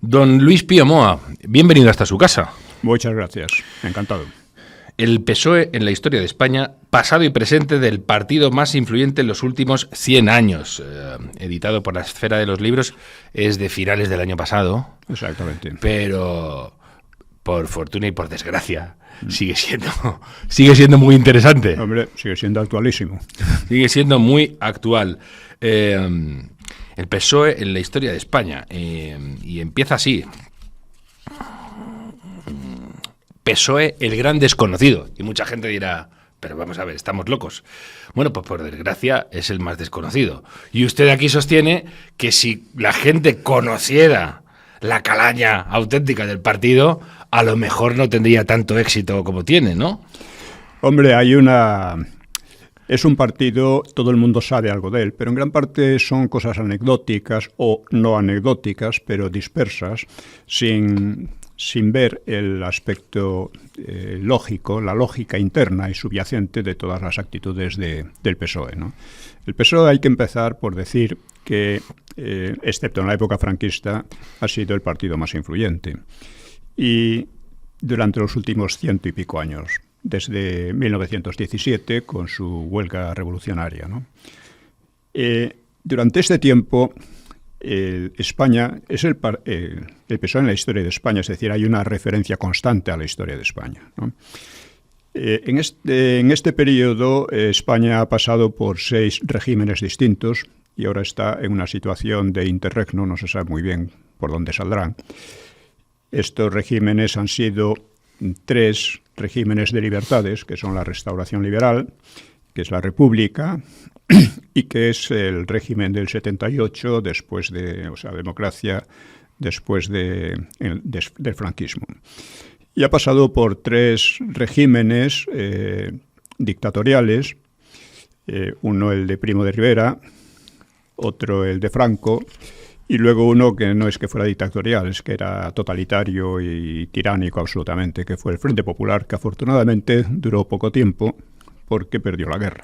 Don Luis Pío Moa, bienvenido hasta su casa. Muchas gracias, encantado. El PSOE en la historia de España, pasado y presente del partido más influyente en los últimos 100 años. Editado por la Esfera de los Libros, es de finales del año pasado. Exactamente. Pero, por fortuna y por desgracia, sigue siendo muy interesante. Hombre, sigue siendo actualísimo. Sigue siendo muy actual. El PSOE en la historia de España. Y empieza así. PSOE, el gran desconocido. Y mucha gente dirá, pero vamos a ver, estamos locos. Bueno, pues por desgracia es el más desconocido. Y usted aquí sostiene que si la gente conociera la calaña auténtica del partido, a lo mejor no tendría tanto éxito como tiene, ¿no? Hombre, es un partido, todo el mundo sabe algo de él, pero en gran parte son cosas anecdóticas o no anecdóticas, pero dispersas, sin ver el aspecto lógico, la lógica interna y subyacente de todas las actitudes del PSOE, ¿no? El PSOE hay que empezar por decir que, excepto en la época franquista, ha sido el partido más influyente. Y durante los últimos 100 y pico años, desde 1917, con su huelga revolucionaria, ¿no? Durante este tiempo, España es el PSOE en la historia de España, es decir, hay una referencia constante a la historia de España, ¿no? En este periodo, España ha pasado por 6 regímenes distintos y ahora está en una situación de interregno, no se sabe muy bien por dónde saldrán. Estos regímenes han sido 3 regímenes de libertades, que son la Restauración Liberal, que es la República, y que es el régimen del 78, democracia después del franquismo. Y ha pasado por 3 regímenes dictatoriales, uno el de Primo de Rivera, otro el de Franco, y luego uno que no es que fuera dictatorial, es que era totalitario y tiránico absolutamente, que fue el Frente Popular, que afortunadamente duró poco tiempo porque perdió la guerra.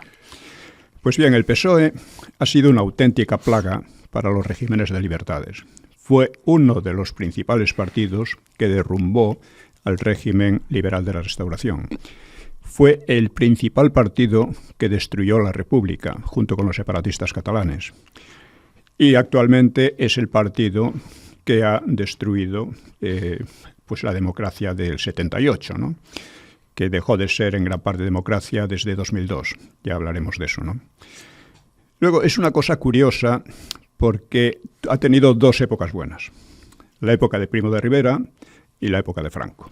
Pues bien, el PSOE ha sido una auténtica plaga para los regímenes de libertades. Fue uno de los principales partidos que derrumbó al régimen liberal de la Restauración. Fue el principal partido que destruyó la República, junto con los separatistas catalanes. Y actualmente es el partido que ha destruido la democracia del 78, ¿no? Que dejó de ser en gran parte democracia desde 2002. Ya hablaremos de eso, ¿no? Luego, es una cosa curiosa porque ha tenido 2 épocas buenas. La época de Primo de Rivera y la época de Franco.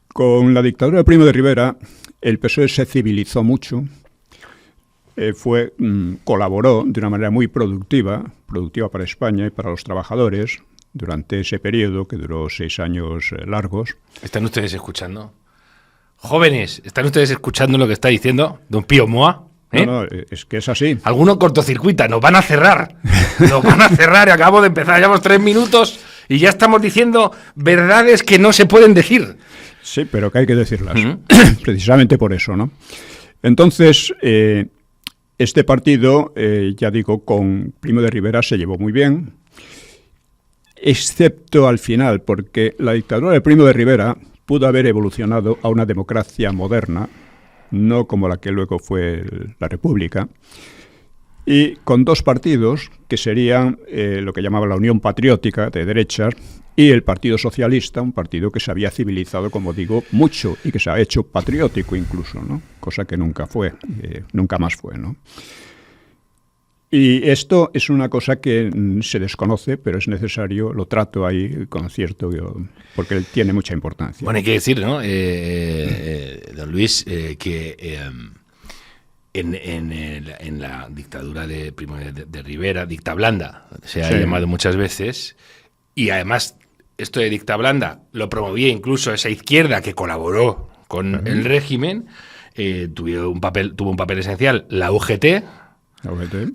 Con la dictadura de Primo de Rivera, el PSOE se civilizó mucho, colaboró de una manera muy productiva para España y para los trabajadores, durante ese periodo que duró 6 años largos. ¿Están ustedes escuchando? Jóvenes, ¿están ustedes escuchando lo que está diciendo don Pío Moa? No, es que es así. Alguno cortocircuita, nos van a cerrar. Nos van a cerrar y acabo de empezar, llevamos 3 minutos y ya estamos diciendo verdades que no se pueden decir. Sí, pero que hay que decirlas. Precisamente por eso, ¿no? Entonces, este partido, ya digo, con Primo de Rivera se llevó muy bien, excepto al final, porque la dictadura de Primo de Rivera pudo haber evolucionado a una democracia moderna, no como la que luego fue la República, y con 2 partidos que serían lo que llamaba la Unión Patriótica de derechas y el Partido Socialista, un partido que se había civilizado, como digo, mucho y que se ha hecho patriótico incluso, ¿no? Cosa que nunca más fue, ¿no? Y esto es una cosa que se desconoce, pero es necesario, lo trato ahí con cierto, porque tiene mucha importancia. Bueno, hay que decir, ¿no, don Luis, que en la dictadura de Primo de Rivera, dicta blanda, se ha llamado muchas veces, y además esto de dicta blanda lo promovía incluso esa izquierda que colaboró con el régimen, tuvo un papel esencial la UGT,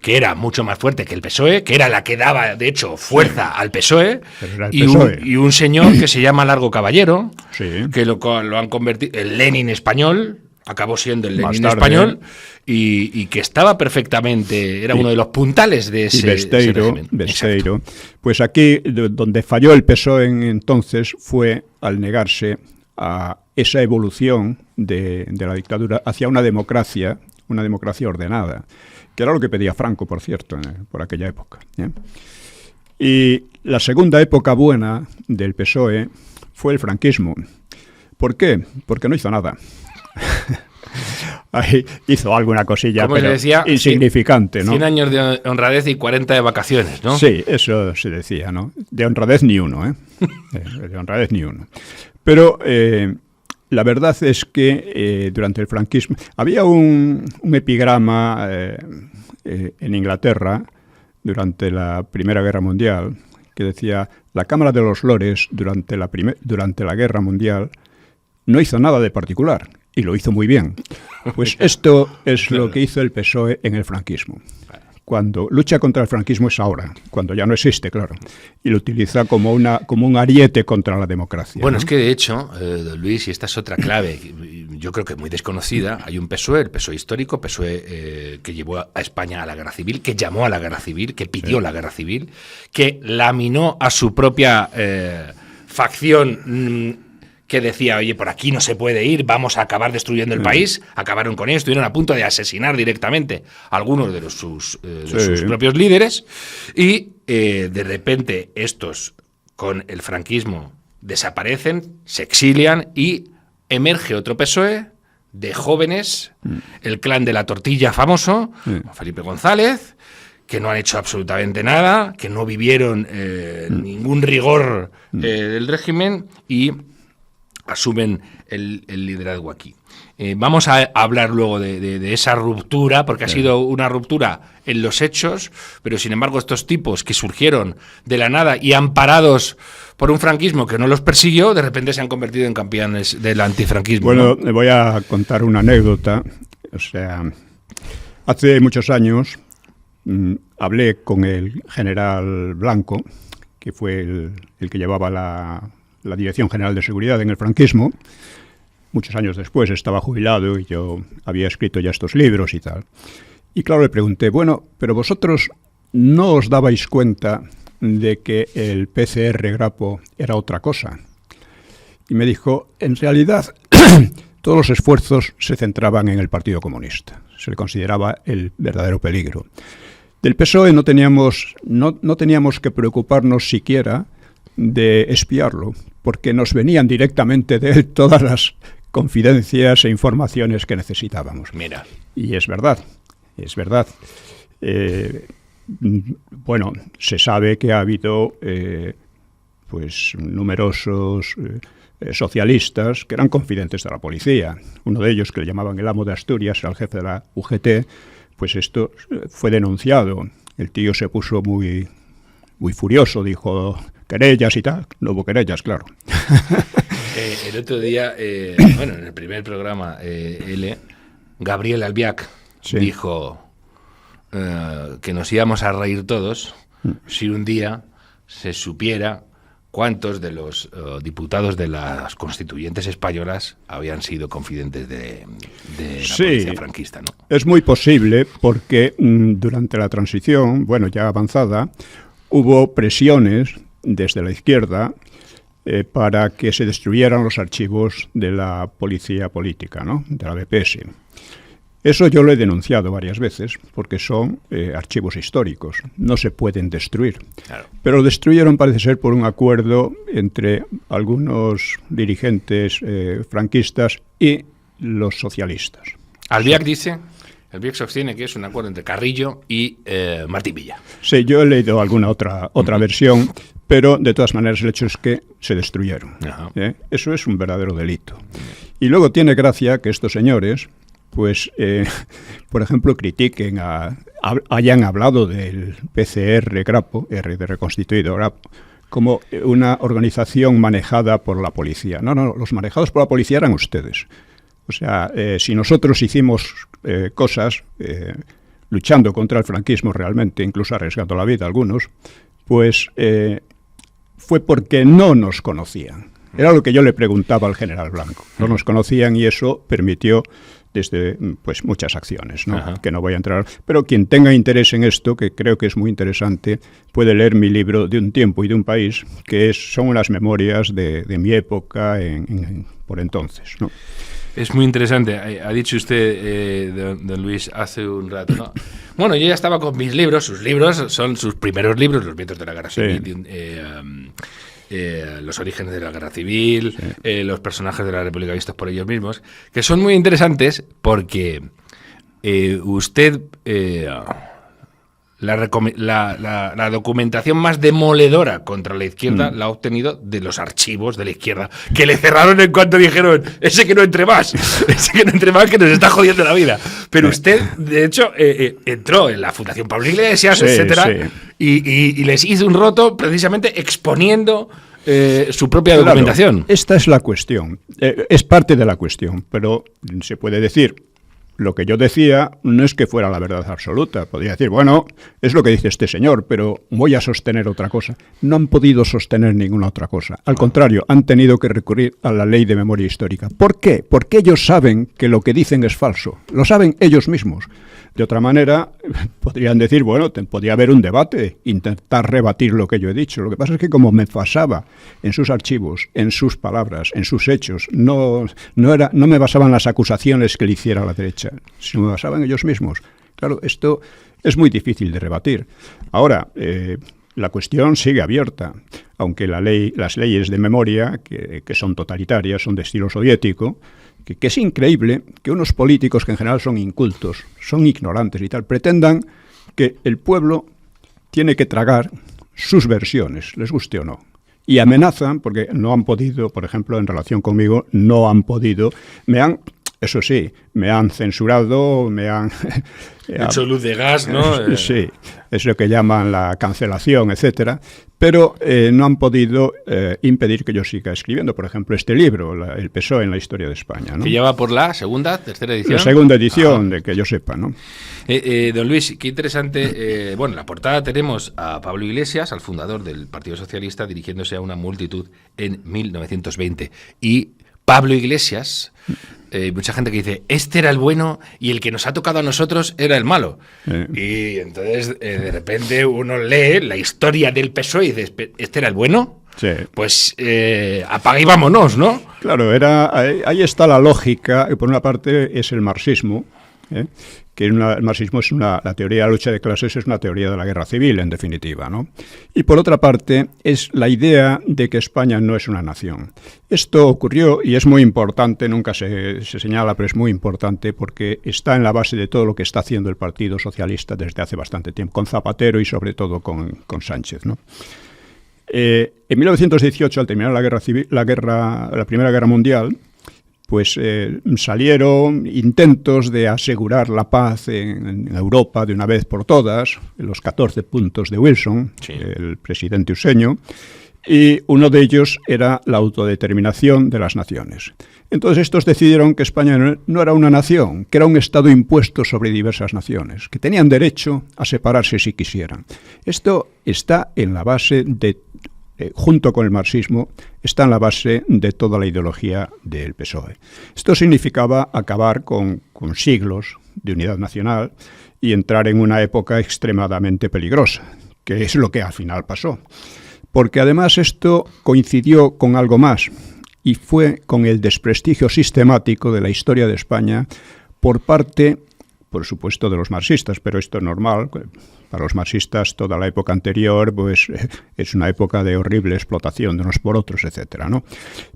que era mucho más fuerte que el PSOE, que era la que daba, de hecho, fuerza al PSOE, y un señor que se llama Largo Caballero, que lo han convertido, el Lenin español, acabó siendo el Lenin español y que estaba perfectamente, era uno de los puntales de ese régimen. Besteiro. Pues aquí donde falló el PSOE entonces fue al negarse a esa evolución de la dictadura hacia una democracia ordenada, que era lo que pedía Franco, por cierto, por aquella época. Y la segunda época buena del PSOE fue el franquismo. ¿Por qué? Porque no hizo nada. Ahí hizo alguna cosilla, pero decía, insignificante, ¿no? 100 años de honradez y 40 de vacaciones, ¿no? Sí, eso se decía, ¿no? De honradez ni uno, ¿eh? De honradez ni uno. Pero la verdad es que durante el franquismo había un epigrama en Inglaterra durante la Primera Guerra Mundial que decía: la Cámara de los Lores durante la Guerra Mundial no hizo nada de particular y lo hizo muy bien. Pues esto es lo que hizo el PSOE en el franquismo. Cuando lucha contra el franquismo es ahora, cuando ya no existe, claro, y lo utiliza como un ariete contra la democracia. Bueno, ¿no? Es que de hecho, Luis, y esta es otra clave, yo creo que muy desconocida, hay un PSOE, el PSOE histórico, PSOE que llevó a España a la guerra civil, que llamó a la guerra civil, que pidió la guerra civil, que laminó a su propia facción que decía, oye, por aquí no se puede ir, vamos a acabar destruyendo el país. Acabaron con esto, estuvieron a punto de asesinar directamente a algunos de sus propios líderes, y de repente estos, con el franquismo, desaparecen, se exilian y emerge otro PSOE de jóvenes, el clan de la tortilla famoso, Felipe González, que no han hecho absolutamente nada, que no vivieron ningún rigor del régimen y asumen el liderazgo aquí. Vamos a hablar luego de esa ruptura, porque ha sido una ruptura en los hechos, pero sin embargo estos tipos que surgieron de la nada y amparados por un franquismo que no los persiguió, de repente se han convertido en campeones del antifranquismo. Bueno, le voy a contar una anécdota. O sea, hace muchos años hablé con el general Blanco, que fue el que llevaba la Dirección General de Seguridad en el franquismo. Muchos años después estaba jubilado y yo había escrito ya estos libros y tal. Y claro, le pregunté, bueno, pero vosotros no os dabais cuenta de que el PCR Grapo era otra cosa. Y me dijo, en realidad todos los esfuerzos se centraban en el Partido Comunista. Se le consideraba el verdadero peligro. Del PSOE no teníamos que preocuparnos siquiera de espiarlo, porque nos venían directamente de él todas las confidencias e informaciones que necesitábamos. Mira. Y es verdad, es verdad. Bueno, se sabe que ha habido pues numerosos socialistas que eran confidentes de la policía. Uno de ellos, que le llamaban el amo de Asturias, era el jefe de la UGT, pues esto fue denunciado. El tío se puso muy furioso, dijo querellas y tal. No hubo querellas, claro. El otro día, bueno, en el primer programa, Gabriel Albiac dijo que nos íbamos a reír todos si un día se supiera cuántos de los diputados de las constituyentes españolas habían sido confidentes de la policía franquista, ¿no? Es muy posible porque durante la transición, bueno, ya avanzada, hubo presiones desde la izquierda para que se destruyeran los archivos de la policía política, ¿no? De la BPS. Eso yo lo he denunciado varias veces, porque son archivos históricos, no se pueden destruir. Claro. Pero lo destruyeron, parece ser, por un acuerdo entre algunos dirigentes franquistas y los socialistas. Albiac dice, Albiac sostiene que es un acuerdo entre Carrillo y Martín Villa. Sí, yo he leído alguna otra versión, pero de todas maneras el hecho es que se destruyeron. Eso es un verdadero delito. Y luego tiene gracia que estos señores, pues, por ejemplo, critiquen, hayan hablado del PCR Grapo, R de reconstituido Grapo, como una organización manejada por la policía. No, los manejados por la policía eran ustedes. O sea, si nosotros hicimos cosas luchando contra el franquismo realmente, incluso arriesgando la vida a algunos, pues fue porque no nos conocían. Era lo que yo le preguntaba al general Blanco. No nos conocían y eso permitió desde pues muchas acciones, ¿no? Que no voy a entrar. Pero quien tenga interés en esto, que creo que es muy interesante, puede leer mi libro De un tiempo y de un país, que son unas memorias de mi época por entonces, ¿no? Es muy interesante. Ha dicho usted, don Luis, hace un rato, ¿no? Bueno, yo ya estaba con mis libros. Sus libros son sus primeros libros, Los vientos de la guerra civil, los orígenes de la guerra civil, los personajes de la República vistos por ellos mismos, que son muy interesantes porque usted... La documentación más demoledora contra la izquierda la ha obtenido de los archivos de la izquierda, que le cerraron en cuanto dijeron, ese que no entre más, que nos está jodiendo la vida. Pero usted, de hecho, entró en la Fundación Pablo Iglesias, etcétera, y les hizo un roto precisamente exponiendo su propia documentación. Esta es la cuestión, es parte de la cuestión, pero se puede decir... Lo que yo decía no es que fuera la verdad absoluta. Podría decir, bueno, es lo que dice este señor, pero voy a sostener otra cosa. No han podido sostener ninguna otra cosa. Al contrario, han tenido que recurrir a la ley de memoria histórica. ¿Por qué? Porque ellos saben que lo que dicen es falso. Lo saben ellos mismos. De otra manera, podrían decir, bueno, podría haber un debate, intentar rebatir lo que yo he dicho. Lo que pasa es que como me basaba en sus archivos, en sus palabras, en sus hechos, no me basaba en las acusaciones que le hiciera la derecha, sino me basaba en ellos mismos. Claro, esto es muy difícil de rebatir. Ahora, la cuestión sigue abierta, aunque las leyes de memoria, que son totalitarias, son de estilo soviético, que es increíble que unos políticos que en general son incultos, son ignorantes y tal, pretendan que el pueblo tiene que tragar sus versiones, les guste o no. Y amenazan, porque no han podido, por ejemplo, en relación conmigo, no han podido, eso sí, me han censurado, me han... hecho luz de gas, ¿no? Sí, es lo que llaman la cancelación, etcétera, pero no han podido impedir que yo siga escribiendo, por ejemplo, este libro, El PSOE en la historia de España, ¿no? Que ya va por la tercera edición. La segunda edición, de que yo sepa, ¿no? Don Luis, qué interesante. Bueno, en la portada tenemos a Pablo Iglesias, al fundador del Partido Socialista, dirigiéndose a una multitud en 1920. Y Pablo Iglesias... mucha gente que dice, este era el bueno y el que nos ha tocado a nosotros era el malo. Y entonces, de repente, uno lee la historia del PSOE y dice, ¿este era el bueno? Sí. Pues apaga y vámonos, ¿no? Claro, ahí está la lógica, y por una parte es el marxismo, que el marxismo es la teoría de la lucha de clases, es una teoría de la guerra civil, en definitiva, ¿no? Y por otra parte es la idea de que España no es una nación. Esto ocurrió y es muy importante, nunca se señala, pero es muy importante porque está en la base de todo lo que está haciendo el Partido Socialista desde hace bastante tiempo, con Zapatero y sobre todo con Sánchez, ¿no? En 1918, al terminar la Primera Guerra Mundial, pues salieron intentos de asegurar la paz en Europa de una vez por todas, los 14 puntos de Wilson, sí, el presidente useño, y uno de ellos era la autodeterminación de las naciones. Entonces estos decidieron que España no era una nación, que era un Estado impuesto sobre diversas naciones, que tenían derecho a separarse si quisieran. Esto está en la base junto con el marxismo, está en la base de toda la ideología del PSOE. Esto significaba acabar con siglos de unidad nacional y entrar en una época extremadamente peligrosa, que es lo que al final pasó. Porque además esto coincidió con algo más, y fue con el desprestigio sistemático de la historia de España por parte, por supuesto, de los marxistas, pero esto es normal. Para los marxistas toda la época anterior pues, es una época de horrible explotación de unos por otros, etcétera, ¿no?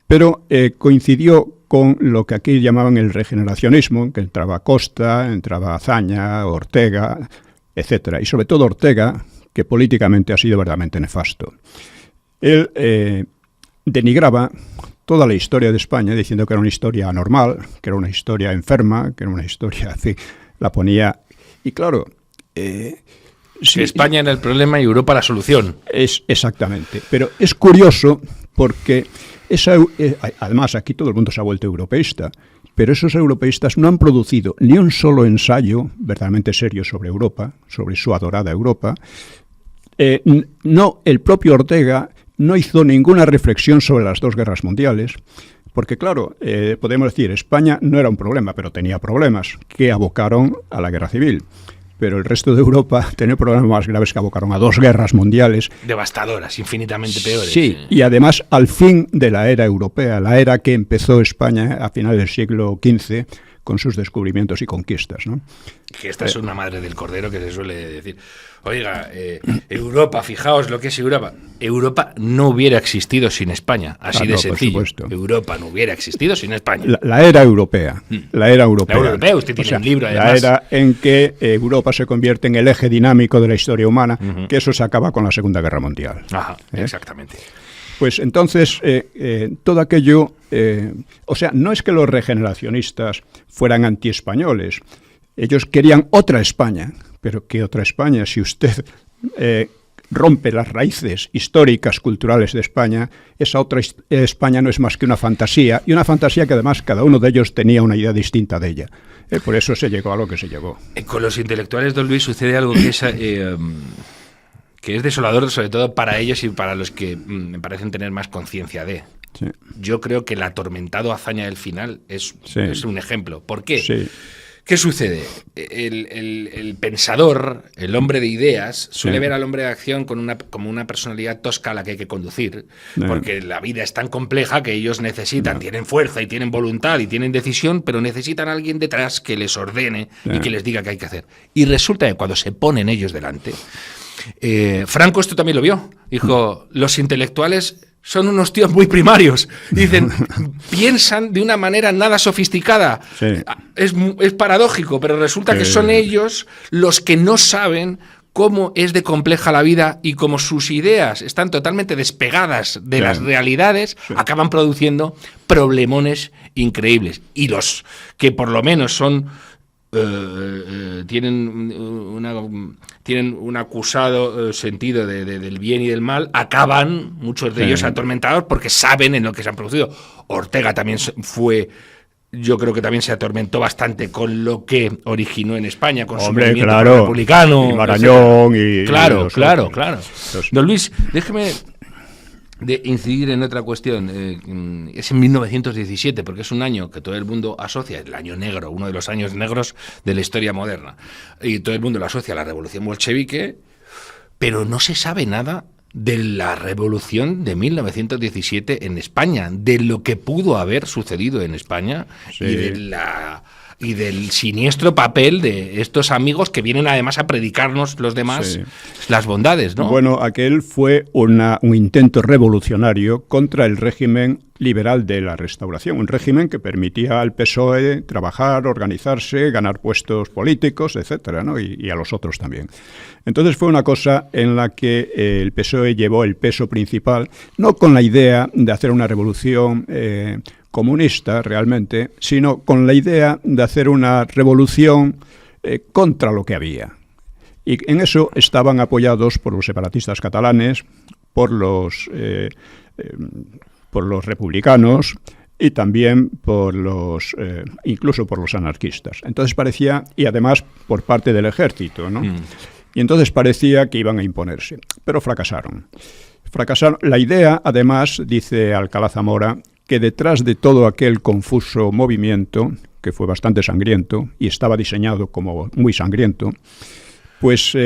Pero coincidió con lo que aquí llamaban el regeneracionismo, que entraba Costa, entraba Azaña, Ortega, etcétera, y sobre todo Ortega, que políticamente ha sido verdaderamente nefasto. Él denigraba toda la historia de España diciendo que era una historia anormal, que era una historia enferma, que era una historia así, la ponía... Y claro... Sí, España era el problema y Europa la solución. Exactamente. Pero es curioso porque además aquí todo el mundo se ha vuelto europeísta, pero esos europeístas no han producido ni un solo ensayo verdaderamente serio sobre Europa, sobre su adorada Europa. El propio Ortega no hizo ninguna reflexión sobre las dos guerras mundiales, Porque claro, podemos decir, España no era un problema, pero tenía problemas que abocaron a la guerra civil. Pero el resto de Europa tenía problemas más graves que abocaron a 2 guerras mundiales. Devastadoras, infinitamente peores. Sí, y además al fin de la era europea, la era que empezó España a finales del siglo XV con sus descubrimientos y conquistas, ¿no? Que esta es una madre del cordero que se suele decir. Oiga, Europa, fijaos lo que es Europa. Europa no hubiera existido sin España, así de sencillo. Europa no hubiera existido sin España. La era europea. La era europea. La europea, usted tiene un libro, además. La era en que Europa se convierte en el eje dinámico de la historia humana, que eso se acaba con la Segunda Guerra Mundial. Ajá, exactamente. Pues entonces, todo aquello, o sea, no es que los regeneracionistas fueran antiespañoles, ellos querían otra España, pero ¿qué otra España? Si usted rompe las raíces históricas, culturales de España, esa otra España no es más que una fantasía, y una fantasía que además cada uno de ellos tenía una idea distinta de ella. Por eso se llegó a lo que se llegó. Con los intelectuales, don Luis, sucede algo que es desolador, sobre todo para ellos y para los que me parecen tener más conciencia de. Sí. Yo creo que la atormentado hazaña del final es un ejemplo. ¿Por qué? Sí. ¿Qué sucede? El pensador, el hombre de ideas, suele ver al hombre de acción como una personalidad tosca a la que hay que conducir, porque la vida es tan compleja que ellos necesitan, tienen fuerza y tienen voluntad y tienen decisión, pero necesitan a alguien detrás que les ordene y que les diga qué hay que hacer. Y resulta que cuando se ponen ellos delante... Franco esto también lo vio. Dijo, los intelectuales son unos tíos muy primarios. Dicen, piensan de una manera nada sofisticada. Sí. Es paradójico, pero resulta que son ellos los que no saben cómo es de compleja la vida y cómo sus ideas están totalmente despegadas de las realidades, acaban produciendo problemones increíbles. Y los que por lo menos son... tienen un acusado sentido del bien y del mal, acaban, muchos de ellos atormentados, porque saben en lo que se han producido. Ortega también yo creo que también se atormentó bastante con lo que originó en España, con su movimiento republicano. Y Marañón y... Claro. Don Luis, déjeme... de incidir en otra cuestión. Es en 1917, porque es un año que todo el mundo asocia, el año negro, uno de los años negros de la historia moderna, y todo el mundo lo asocia a la revolución bolchevique, pero no se sabe nada de la revolución de 1917 en España, de lo que pudo haber sucedido en España y del siniestro papel de estos amigos que vienen además a predicarnos los demás las bondades, ¿no? Bueno, aquel fue un intento revolucionario contra el régimen liberal de la Restauración, un régimen que permitía al PSOE trabajar, organizarse, ganar puestos políticos, etcétera, ¿no? Y a los otros también. Entonces fue una cosa en la que el PSOE llevó el peso principal, no con la idea de hacer una revolución comunista realmente, sino con la idea de hacer una revolución contra lo que había. Y en eso estaban apoyados por los separatistas catalanes, por los republicanos y también incluso por los anarquistas. Entonces parecía, y además por parte del ejército, ¿no? Y entonces parecía que iban a imponerse, pero fracasaron. La idea, además, dice Alcalá Zamora, que detrás de todo aquel confuso movimiento, que fue bastante sangriento y estaba diseñado como muy sangriento, pues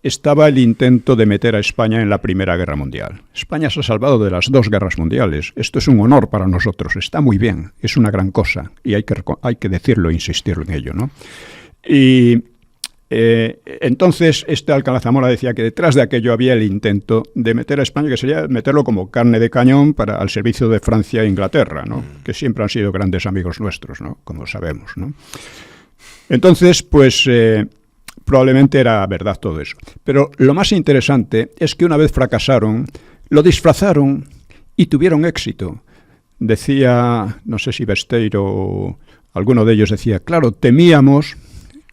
estaba el intento de meter a España en la Primera Guerra Mundial. España se ha salvado de las 2 guerras mundiales. Esto es un honor para nosotros, está muy bien, es una gran cosa y hay que decirlo e insistirlo en ello, ¿no? Y entonces Alcalá Zamora decía que detrás de aquello había el intento de meter a España, que sería meterlo como carne de cañón al servicio de Francia e Inglaterra, ¿no? Que siempre han sido grandes amigos nuestros, ¿no? Como sabemos, ¿no? Entonces, pues probablemente era verdad todo eso. Pero lo más interesante es que una vez fracasaron, lo disfrazaron y tuvieron éxito. Decía, no sé si Besteiro o alguno de ellos decía, claro, temíamos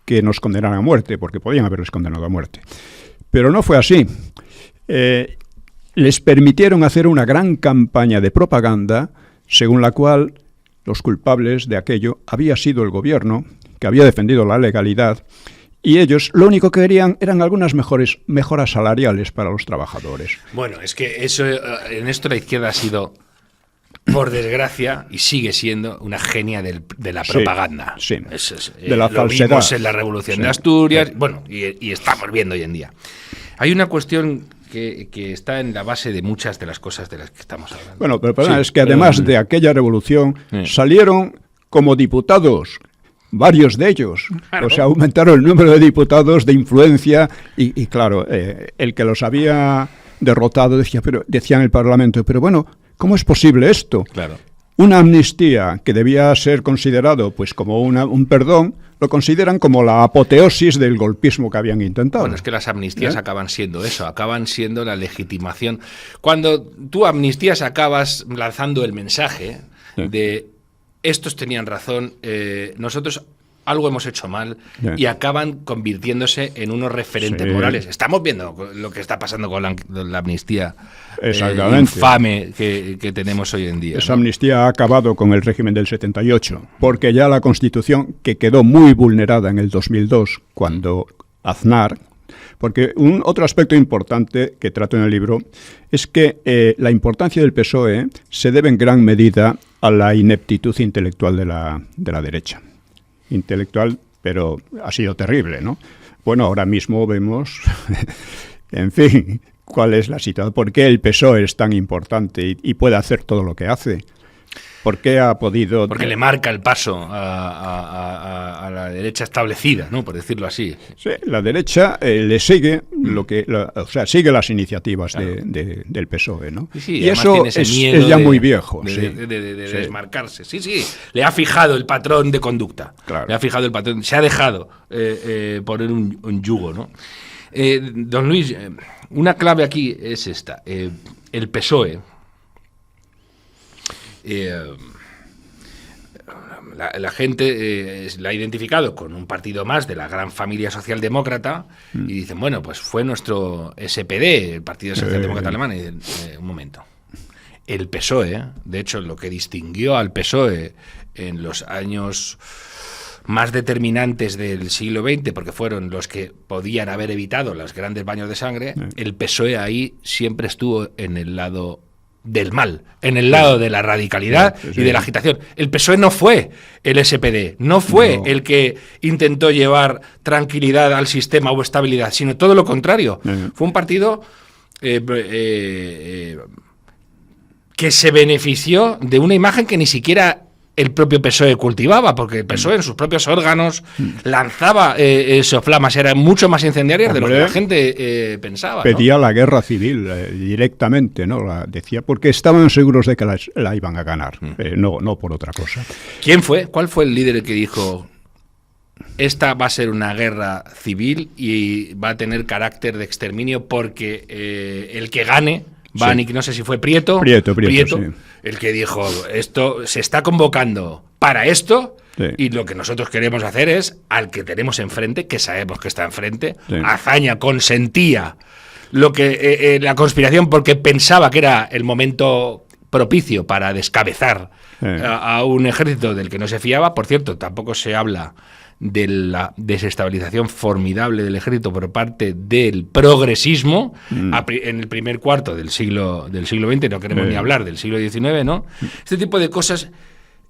que nos condenaran a muerte, porque podían haberles condenado a muerte. Pero no fue así. Les permitieron hacer una gran campaña de propaganda, según la cual los culpables de aquello había sido el gobierno, que había defendido la legalidad, y ellos lo único que querían eran algunas mejoras salariales para los trabajadores. Bueno, es que eso en esto la izquierda ha sido por desgracia, y sigue siendo una genia de la propaganda. Sí, de la falsedad. Lo vimos en la Revolución de Asturias, bueno, y estamos viendo hoy en día. Hay una cuestión que está en la base de muchas de las cosas de las que estamos hablando. Bueno, pero perdón, es que además de aquella revolución salieron como diputados varios de ellos. Claro. O sea, aumentaron el número de diputados de influencia y claro, el que los había derrotado decía en el Parlamento, pero bueno, ¿cómo es posible esto? Claro. Una amnistía que debía ser considerado pues como un perdón, lo consideran como la apoteosis del golpismo que habían intentado. Bueno, es que las amnistías acaban siendo eso, acaban siendo la legitimación. Cuando tú amnistías acabas lanzando el mensaje de estos tenían razón, nosotros algo hemos hecho mal y acaban convirtiéndose en unos referentes morales. Estamos viendo lo que está pasando con la amnistía infame que tenemos hoy en día. Esa amnistía ha acabado con el régimen del 78, porque ya la Constitución, que quedó muy vulnerada en el 2002, cuando Aznar... Porque otro aspecto importante que trato en el libro es que la importancia del PSOE se debe en gran medida a la ineptitud intelectual de la derecha. Intelectual, pero ha sido terrible, ¿no? Bueno, ahora mismo vemos, en fin, cuál es la situación, por qué el PSOE es tan importante y puede hacer todo lo que hace. ¿Por qué ha podido...? Porque le marca el paso a la derecha establecida, ¿no? Por decirlo así. Sí, la derecha le sigue sigue las iniciativas del PSOE, ¿no? Sí, y eso es ya muy viejo. De desmarcarse. Sí, le ha fijado el patrón de conducta. Claro. Le ha fijado el patrón, se ha dejado poner un yugo, ¿no? Don Luis, una clave aquí es esta. El PSOE... la gente la ha identificado con un partido más de la gran familia socialdemócrata y dicen, bueno, pues fue nuestro SPD, el Partido Socialdemócrata Alemán. Y dicen, un momento, el PSOE, de hecho, lo que distinguió al PSOE en los años más determinantes del siglo XX, porque fueron los que podían haber evitado los grandes baños de sangre, el PSOE ahí siempre estuvo en el lado del mal, en el lado de la radicalidad y de la agitación. El PSOE no fue el SPD, no fue el que intentó llevar tranquilidad al sistema o estabilidad, sino todo lo contrario. Fue un partido que se benefició de una imagen que ni siquiera el propio PSOE cultivaba, porque el PSOE en sus propios órganos lanzaba soflamas, eran mucho más incendiarias de lo que la gente pensaba. Pedía la guerra civil directamente, ¿no? Decía porque estaban seguros de que la iban a ganar, no por otra cosa. ¿Quién fue? ¿Cuál fue el líder que dijo esta va a ser una guerra civil y va a tener carácter de exterminio porque el que gane no sé si fue Prieto, sí. El que dijo, esto se está convocando para esto, y lo que nosotros queremos hacer es, al que tenemos enfrente, que sabemos que está enfrente, Azaña consentía lo que la conspiración porque pensaba que era el momento propicio para descabezar a un ejército del que no se fiaba. Por cierto, tampoco se habla de la desestabilización formidable del ejército por parte del progresismo en el primer cuarto del siglo XX, no queremos ni hablar del siglo XIX, ¿no? Este tipo de cosas,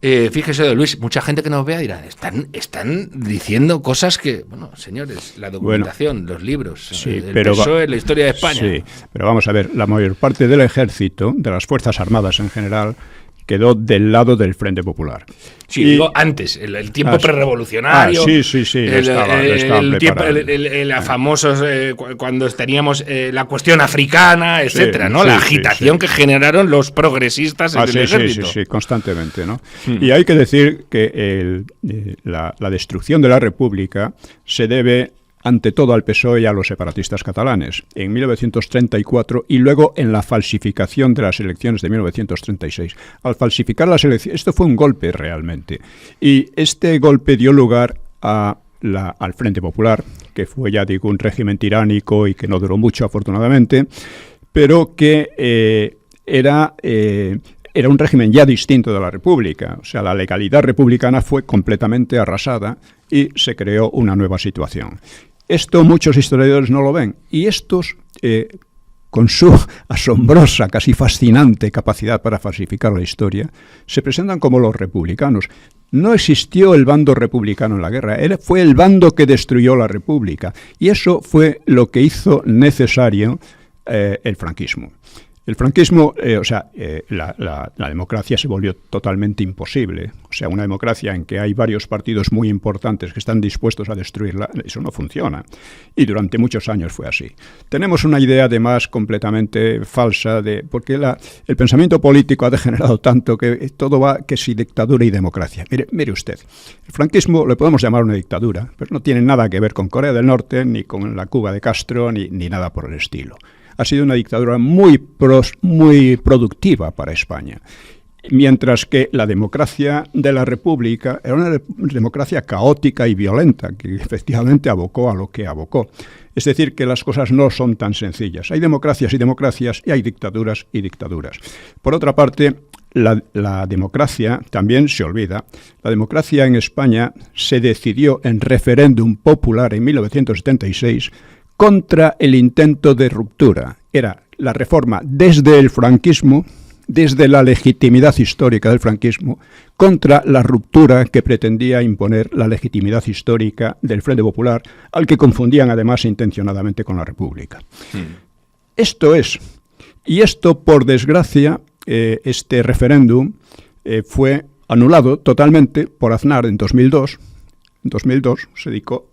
fíjese, don Luis, mucha gente que nos vea dirá, están diciendo cosas que, bueno, señores, la documentación, los libros, el PSOE, la historia de España. Sí, pero vamos a ver, la mayor parte del ejército, de las Fuerzas Armadas en general, quedó del lado del Frente Popular. Sí, digo antes, el tiempo prerrevolucionario. Sí, los famosos, cuando teníamos la cuestión africana, etcétera, ¿no? La agitación que generaron los progresistas en el ejército. Sí, constantemente, ¿no? Y hay que decir que la destrucción de la República se debe ante todo al PSOE y a los separatistas catalanes, en 1934 y luego en la falsificación de las elecciones de 1936. Al falsificar las elecciones, esto fue un golpe realmente, y este golpe dio lugar al Frente Popular, que fue, ya digo, un régimen tiránico y que no duró mucho, afortunadamente, pero que era un régimen ya distinto de la República. O sea, la legalidad republicana fue completamente arrasada y se creó una nueva situación. Esto muchos historiadores no lo ven, y estos con su asombrosa, casi fascinante capacidad para falsificar la historia, se presentan como los republicanos. No existió el bando republicano en la guerra, fue el bando que destruyó la República. Y eso fue lo que hizo necesario el franquismo. El franquismo, la democracia se volvió totalmente imposible. O sea, una democracia en que hay varios partidos muy importantes que están dispuestos a destruirla, eso no funciona. Y durante muchos años fue así. Tenemos una idea, además, completamente falsa, porque el pensamiento político ha degenerado tanto que todo va que si dictadura y democracia. Mire usted, el franquismo lo podemos llamar una dictadura, pero no tiene nada que ver con Corea del Norte, ni con la Cuba de Castro, ni nada por el estilo. Ha sido una dictadura muy productiva para España, mientras que la democracia de la República era una democracia caótica y violenta, que efectivamente abocó a lo que abocó. Es decir, que las cosas no son tan sencillas. Hay democracias y democracias, y hay dictaduras y dictaduras. Por otra parte, la democracia también se olvida. La democracia en España se decidió en referéndum popular en 1976 contra el intento de ruptura. Era la reforma desde el franquismo, desde la legitimidad histórica del franquismo, contra la ruptura que pretendía imponer la legitimidad histórica del Frente Popular, al que confundían además intencionadamente con la República. Esto es. Y esto, por desgracia, este referéndum fue anulado totalmente por Aznar en 2002. En 2002 se dedicó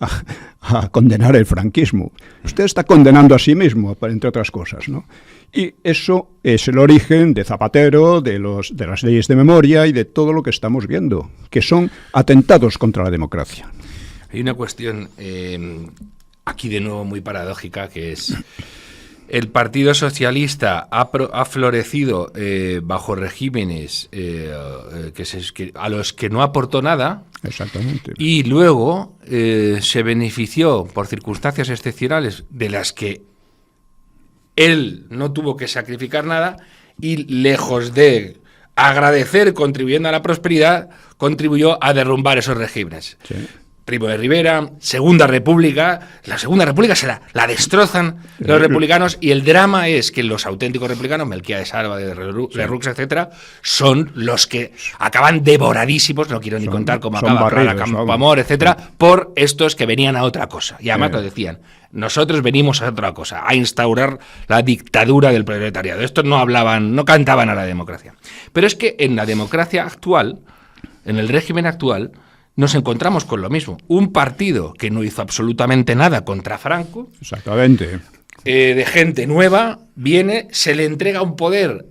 a condenar el franquismo. Usted está condenando a sí mismo, entre otras cosas, ¿no? Y eso es el origen de Zapatero, de las leyes de memoria y de todo lo que estamos viendo, que son atentados contra la democracia. Hay una cuestión aquí de nuevo muy paradójica, que es: el Partido Socialista ha florecido bajo regímenes a los que no aportó nada. Exactamente. Y luego se benefició por circunstancias excepcionales de las que él no tuvo que sacrificar nada, y lejos de agradecer contribuyendo a la prosperidad, contribuyó a derrumbar esos regímenes. Sí. Primo de Rivera, Segunda República. La Segunda República se la destrozan los republicanos, y el drama es que los auténticos republicanos, Melquiades Alba, de Lerroux, etcétera, son los que acaban devoradísimos, no quiero ni contar cómo acaba la Campoamor, etcétera, por estos que venían a otra cosa. Y además lo decían: nosotros venimos a otra cosa, a instaurar la dictadura del proletariado. Estos no cantaban a la democracia. Pero es que en la democracia actual, en el régimen actual, nos encontramos con lo mismo. Un partido que no hizo absolutamente nada contra Franco. Exactamente. De gente nueva, viene, se le entrega un poder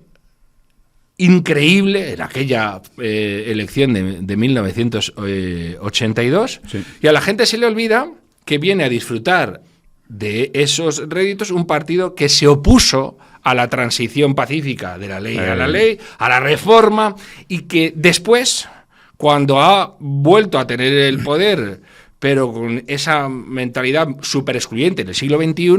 increíble en aquella elección de 1982, sí. Y a la gente se le olvida que viene a disfrutar de esos réditos un partido que se opuso a la transición pacífica de la ley a la ley, a la reforma, y que después, cuando ha vuelto a tener el poder, pero con esa mentalidad súper excluyente en el siglo XXI,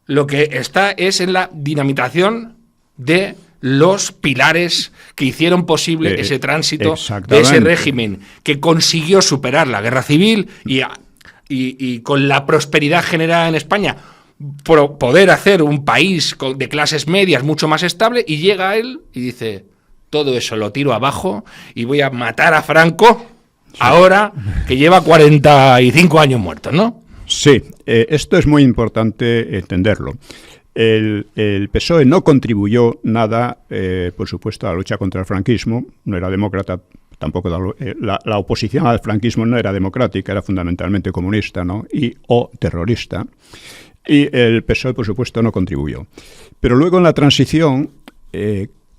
lo que está es en la dinamitación de los pilares que hicieron posible ese tránsito de ese régimen, que consiguió superar la guerra civil y con la prosperidad generada en España, poder hacer un país de clases medias mucho más estable, y llega él y dice: todo eso lo tiro abajo y voy a matar a Franco, sí, ahora que lleva 45 años muerto, ¿no? Sí, esto es muy importante entenderlo. El PSOE no contribuyó nada, por supuesto, a la lucha contra el franquismo, no era demócrata, tampoco la oposición al franquismo no era democrática, era fundamentalmente comunista, ¿no? o terrorista, y el PSOE, por supuesto, no contribuyó. Pero luego en la transición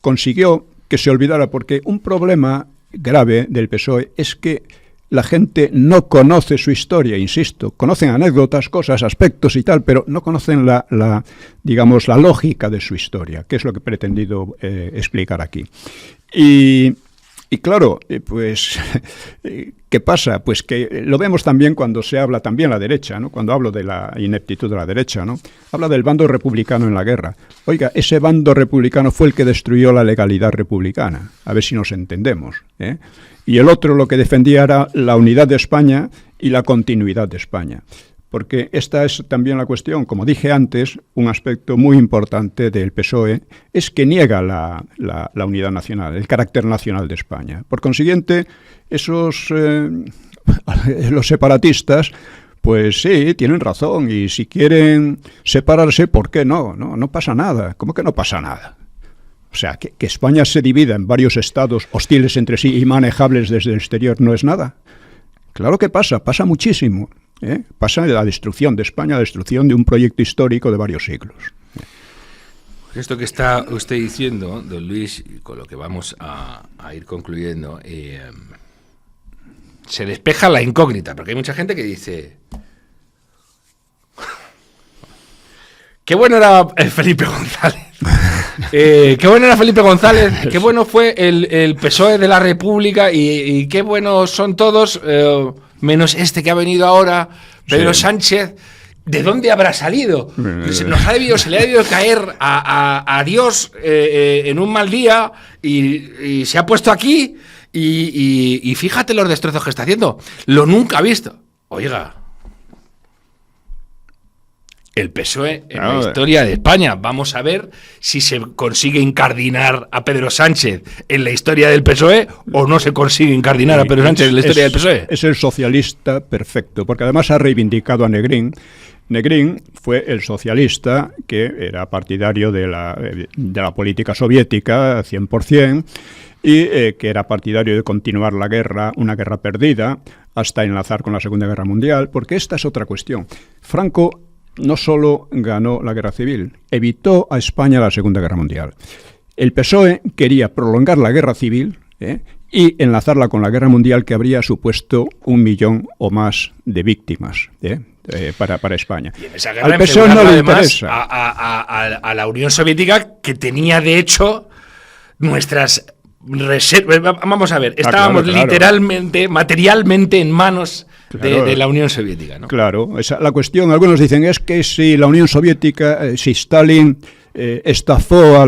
consiguió que se olvidara, porque un problema grave del PSOE es que la gente no conoce su historia, insisto, conocen anécdotas, cosas, aspectos y tal, pero no conocen la lógica de su historia, que es lo que he pretendido explicar aquí. Y claro, pues, ¿qué pasa? Pues que lo vemos también cuando se habla también la derecha, ¿no? Cuando hablo de la ineptitud de la derecha, ¿no? Habla del bando republicano en la guerra. Oiga, ese bando republicano fue el que destruyó la legalidad republicana. A ver si nos entendemos, ¿eh? Y el otro lo que defendía era la unidad de España y la continuidad de España. porque esta es también la cuestión, como dije antes, un aspecto muy importante del PSOE es que niega la unidad nacional, el carácter nacional de España. Por consiguiente, los separatistas, pues sí, tienen razón, y si quieren separarse, ¿por qué no? No pasa nada. ¿Cómo que no pasa nada? O sea, que España se divida en varios estados hostiles entre sí y manejables desde el exterior no es nada. Claro que pasa muchísimo. Pasa la destrucción de España, la destrucción de un proyecto histórico de varios siglos. Esto que está usted diciendo, don Luis, con lo que vamos a ir concluyendo, se despeja la incógnita, porque hay mucha gente que dice: qué bueno era Felipe González. Qué bueno era Felipe González, qué bueno fue el PSOE de la República y qué buenos son todos, menos este que ha venido ahora, Pedro Sánchez. ¿De dónde habrá salido? Se le ha debido caer a Dios en un mal día y se ha puesto aquí y fíjate los destrozos que está haciendo. Lo nunca visto. Oiga, el PSOE en la historia de España. Vamos a ver si se consigue incardinar a Pedro Sánchez en la historia del PSOE o no se consigue incardinar a Pedro Sánchez en la historia del PSOE. Es el socialista perfecto, porque además ha reivindicado a Negrín. Negrín fue el socialista que era partidario de la política soviética 100%, y que era partidario de continuar la guerra, una guerra perdida, hasta enlazar con la Segunda Guerra Mundial, porque esta es otra cuestión. Franco no solo ganó la guerra civil, evitó a España la Segunda Guerra Mundial. El PSOE quería prolongar la guerra civil y enlazarla con la guerra mundial, que habría supuesto 1 millón o más de víctimas para España. Y en esa guerra al PSOE no le interesa. A la Unión Soviética, que tenía de hecho nuestras reservas. Vamos a ver, estábamos literalmente, materialmente en manos de la Unión Soviética, ¿no? Claro, la cuestión, algunos dicen, es que si la Unión Soviética, si Stalin estafó a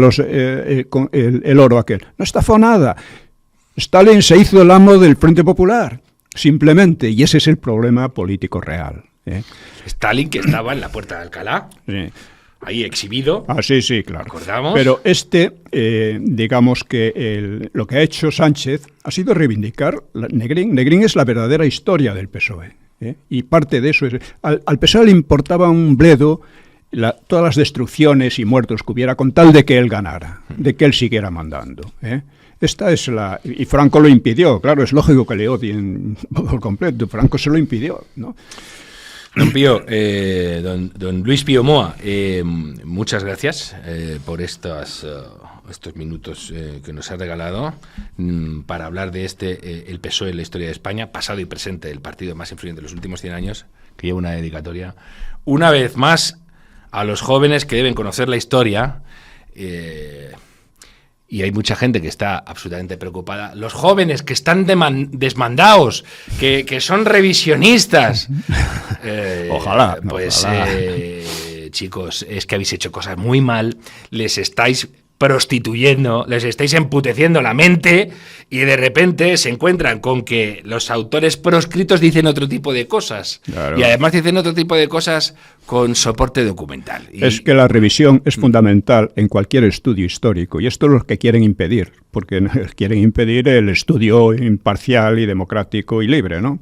con el oro aquel. No estafó nada. Stalin se hizo el amo del Frente Popular, simplemente, y ese es el problema político real. Stalin, que estaba en la Puerta de Alcalá, ahí exhibido. Sí, claro. Recordamos. Pero digamos que lo que ha hecho Sánchez ha sido reivindicar Negrín. Negrín es la verdadera historia del PSOE. Y parte de eso es... Al PSOE le importaba un bledo todas las destrucciones y muertos que hubiera, con tal de que él ganara, de que él siguiera mandando. Esta es y Franco lo impidió. Claro, es lógico que le odien por completo. Franco se lo impidió, ¿no? Don Pío, don Luis Pío Moa, muchas gracias por estos minutos que nos ha regalado para hablar de el PSOE en la historia de España, pasado y presente, el partido más influyente de los últimos 100 años, que lleva una dedicatoria, una vez más, a los jóvenes que deben conocer la historia. Y hay mucha gente que está absolutamente preocupada. Los jóvenes que están desmandados, que son revisionistas. Ojalá. Pues, chicos, es que habéis hecho cosas muy mal. Les estáis prostituyendo, les estáis emputeciendo la mente y de repente se encuentran con que los autores proscritos dicen otro tipo de cosas. Claro. Y además dicen otro tipo de cosas con soporte documental. Es que la revisión es fundamental en cualquier estudio histórico, y esto es lo que quieren impedir, porque quieren impedir el estudio imparcial y democrático y libre, ¿no?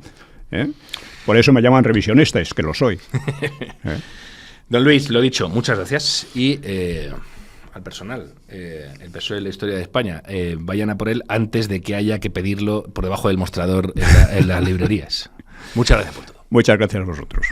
Por eso me llaman revisionista, es que lo soy. Don Luis, lo dicho, muchas gracias y... al personal, el PSOE de la historia de España, vayan a por él antes de que haya que pedirlo por debajo del mostrador en las librerías. Muchas gracias por todo. Muchas gracias a vosotros.